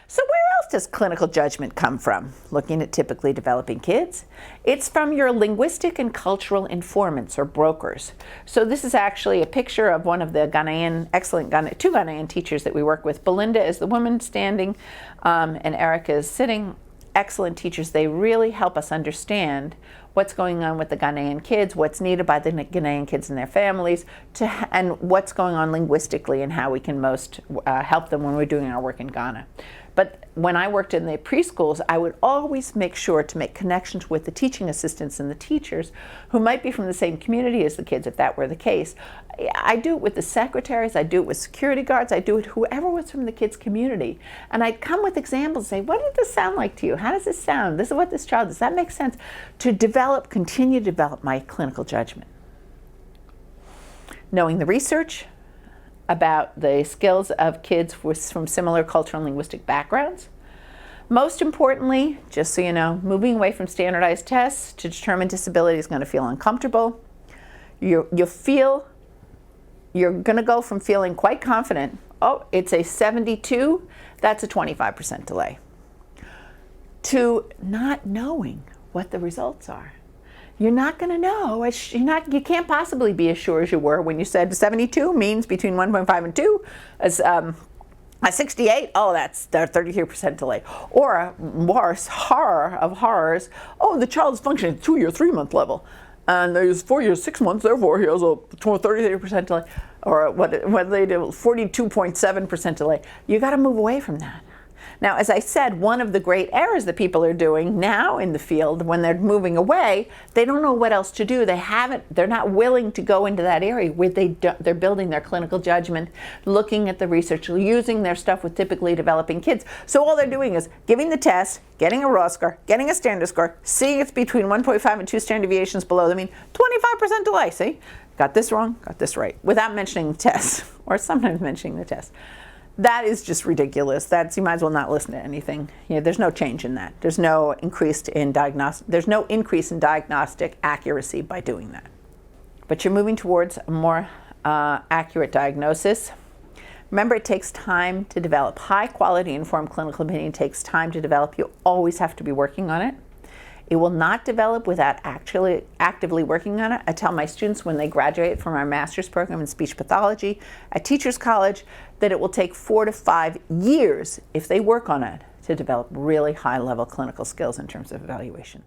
So where else does clinical judgment come from? Looking at typically developing kids, it's from your linguistic and cultural informants or brokers. So this is actually a picture of one of the two Ghanaian teachers that we work with. Belinda is the woman standing, and Erica is sitting. Excellent teachers. They really help us understand what's going on with the Ghanaian kids, what's needed by the Ghanaian kids and their families, and what's going on linguistically and how we can most help them when we're doing our work in Ghana. But when I worked in the preschools, I would always make sure to make connections with the teaching assistants and the teachers who might be from the same community as the kids, if that were the case. I do it with the secretaries, I do it with security guards, I do it whoever was from the kids' community. And I'd come with examples and say, what did this sound like to you? How does this sound? This is what this child, does that make sense? To continue to develop my clinical judgment. Knowing the research about the skills of kids from similar cultural and linguistic backgrounds. Most importantly, just so you know, moving away from standardized tests to determine disability is going to feel uncomfortable. You're going to go from feeling quite confident, oh, it's a 72, that's a 25% delay, to not knowing what the results are. You're not going to know. You can't possibly be as sure as you were when you said 72 means between 1.5 and 2. As a 68, oh, that's the 33% delay. Or worse, horror of horrors, oh, the child's functioning at 2 or 3 month level. And there's 4 years, 6 months, therefore he has a 33% delay. Or what they do, 42.7% delay. You got to move away from that. Now, as I said, one of the great errors that people are doing now in the field when they're moving away, they don't know what else to do. They're not willing to go into that area where they're building their clinical judgment, looking at the research, using their stuff with typically developing kids. So all they're doing is giving the test, getting a raw score, getting a standard score, seeing it's between 1.5 and 2 standard deviations below the mean, 25% delay, see? Got this wrong, got this right, without mentioning the test, or sometimes mentioning the test. That is just ridiculous. You might as well not listen to anything. There's no change in that. There's no increase in diagnostic accuracy by doing that. But you're moving towards a more accurate diagnosis. Remember, it takes time to develop. High quality informed clinical opinion takes time to develop. You always have to be working on it. It will not develop without actually actively working on it. I tell my students when they graduate from our master's program in speech pathology at Teachers College that it will take 4 to 5 years, if they work on it, to develop really high-level clinical skills in terms of evaluation.